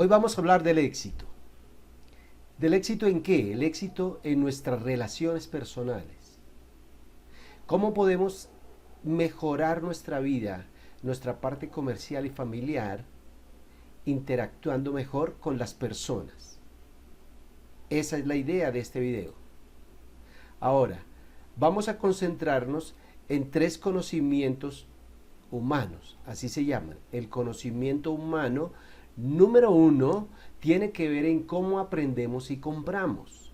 Hoy vamos a hablar del éxito. ¿Del éxito en qué? El éxito en nuestras relaciones personales. ¿Cómo podemos mejorar nuestra vida, nuestra parte comercial y familiar, interactuando mejor con las personas? Esa es la idea de este video. Ahora, vamos a concentrarnos en 3 conocimientos humanos, así se llaman. El conocimiento humano número 1 tiene que ver en cómo aprendemos y compramos.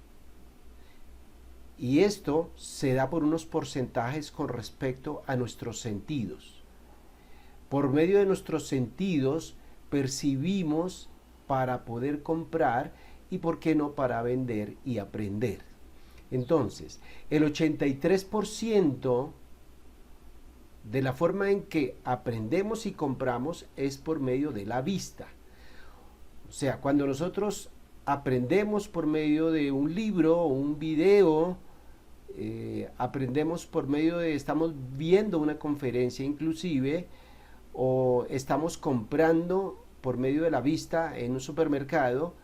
Y esto se da por unos porcentajes con respecto a nuestros sentidos. Por medio de nuestros sentidos percibimos para poder comprar y, por qué no, para vender y aprender. Entonces, el 83% de la forma en que aprendemos y compramos es por medio de la vista. O sea, cuando nosotros aprendemos por medio de un libro o un video, aprendemos por medio de, estamos viendo una conferencia inclusive, o estamos comprando por medio de la vista en un supermercado,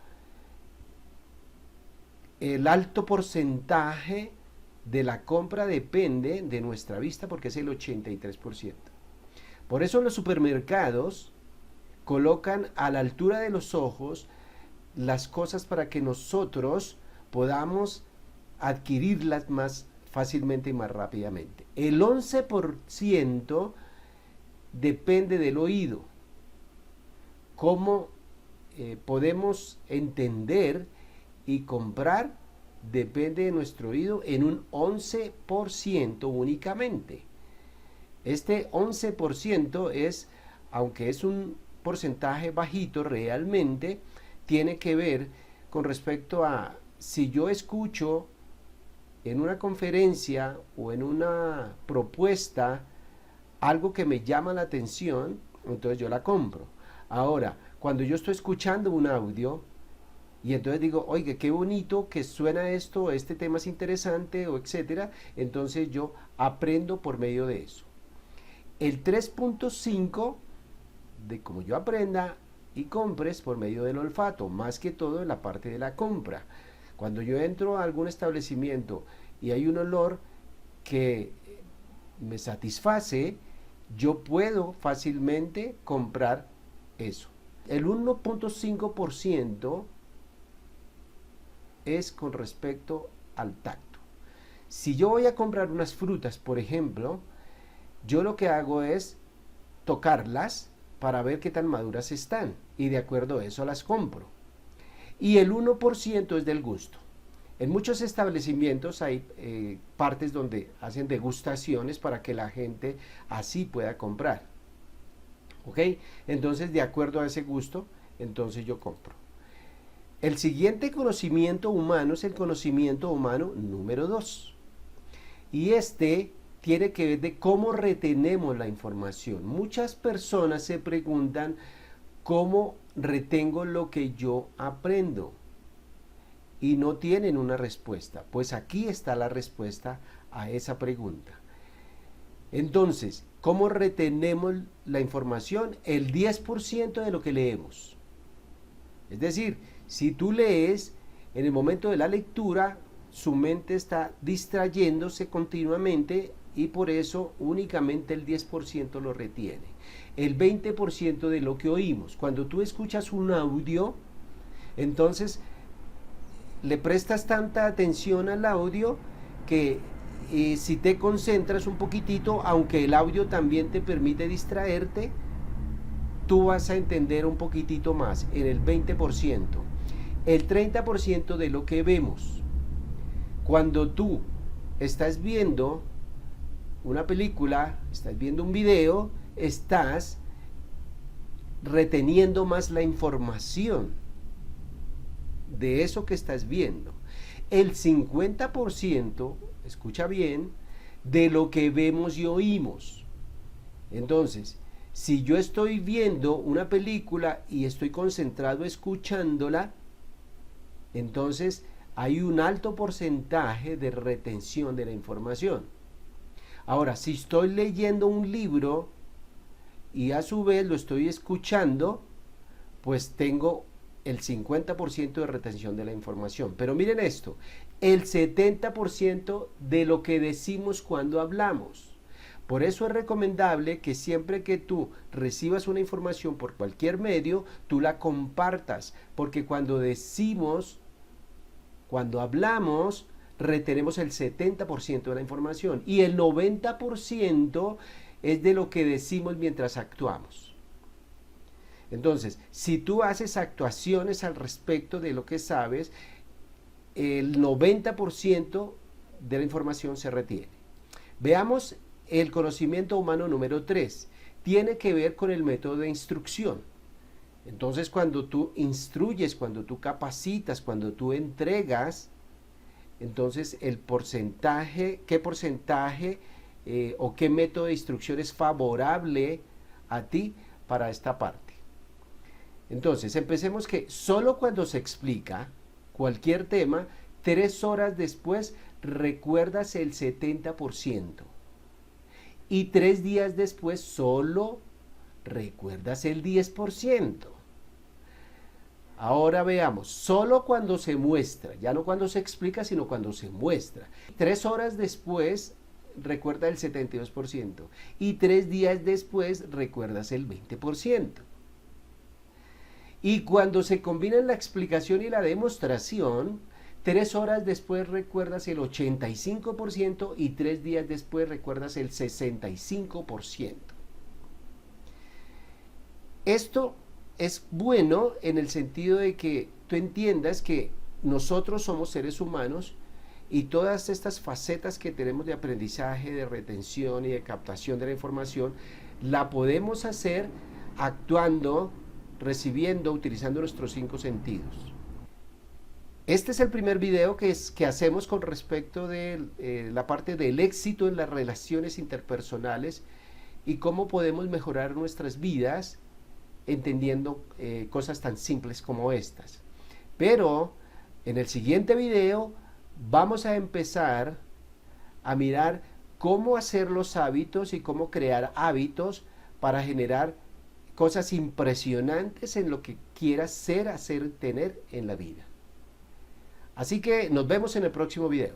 el alto porcentaje de la compra depende de nuestra vista, porque es el 83%. Por eso en los supermercados colocan a la altura de los ojos las cosas para que nosotros podamos adquirirlas más fácilmente y más rápidamente. El 11% depende del oído. ¿Cómo podemos entender y comprar? Depende de nuestro oído en un 11% únicamente. Este 11% es, aunque es un porcentaje bajito realmente, tiene que ver con respecto a si yo escucho en una conferencia o en una propuesta algo que me llama la atención, entonces yo la compro. Ahora, cuando yo estoy escuchando un audio y entonces digo, oiga, qué bonito que suena esto, este tema es interesante, o etcétera, entonces yo aprendo por medio de eso. El 3.5 de cómo yo aprenda y compres por medio del olfato, más que todo en la parte de la compra. Cuando yo entro a algún establecimiento y hay un olor que me satisface, yo puedo fácilmente comprar eso. El 1.5% es con respecto al tacto. Si yo voy a comprar unas frutas, por ejemplo, yo lo que hago es tocarlas para ver qué tan maduras están y de acuerdo a eso las compro. Y el 1% es del gusto. En muchos establecimientos hay partes donde hacen degustaciones para que la gente así pueda comprar. ¿Ok? Entonces, de acuerdo a ese gusto, entonces yo compro. El siguiente conocimiento humano es el conocimiento humano número 2. Y este tiene que ver de cómo retenemos la información. Muchas personas se preguntan cómo retengo lo que yo aprendo y no tienen una respuesta. Pues aquí está la respuesta a esa pregunta. Entonces, ¿cómo retenemos la información? El 10% de lo que leemos. Es decir, si tú lees, en el momento de la lectura, su mente está distrayéndose continuamente y por eso únicamente el 10% lo retiene. El 20% de lo que oímos. Cuando tú escuchas un audio, entonces le prestas tanta atención al audio que si te concentras un poquitito, aunque el audio también te permite distraerte, tú vas a entender un poquitito más, en el 20%. El 30% de lo que vemos. Cuando tú estás viendo una película, estás viendo un video, estás reteniendo más la información de eso que estás viendo. El 50%, escucha bien, de lo que vemos y oímos. Entonces, si yo estoy viendo una película y estoy concentrado escuchándola, entonces hay un alto porcentaje de retención de la información. Ahora, si estoy leyendo un libro y a su vez lo estoy escuchando, pues tengo el 50% de retención de la información. Pero miren esto, el 70% de lo que decimos cuando hablamos. Por eso es recomendable que siempre que tú recibas una información por cualquier medio, tú la compartas, porque cuando hablamos, retenemos el 70% de la información y el 90% es de lo que decimos mientras actuamos. Entonces, si tú haces actuaciones al respecto de lo que sabes, el 90% de la información se retiene. Veamos el conocimiento humano número 3. Tiene que ver con el método de instrucción. Entonces, cuando tú instruyes, cuando tú capacitas, cuando tú entregas, entonces el porcentaje, qué porcentaje o qué método de instrucción es favorable a ti para esta parte. Entonces, empecemos que solo cuando se explica cualquier tema, 3 horas después recuerdas el 70%. Y 3 días después solo recuerdas el 10%. Ahora veamos, solo cuando se muestra, ya no cuando se explica, sino cuando se muestra. 3 horas después recuerda el 72% y 3 días después recuerdas el 20%. Y cuando se combinan la explicación y la demostración, 3 horas después recuerdas el 85% y 3 días después recuerdas el 65%. Esto es bueno en el sentido de que tú entiendas que nosotros somos seres humanos y todas estas facetas que tenemos de aprendizaje, de retención y de captación de la información, la podemos hacer actuando, recibiendo, utilizando nuestros 5 sentidos. Este es el primer video que hacemos con respecto de la parte del éxito en las relaciones interpersonales y cómo podemos mejorar nuestras vidas entendiendo cosas tan simples como estas. Pero en el siguiente video vamos a empezar a mirar cómo hacer los hábitos y cómo crear hábitos para generar cosas impresionantes en lo que quieras ser, hacer, tener en la vida. Así que nos vemos en el próximo video.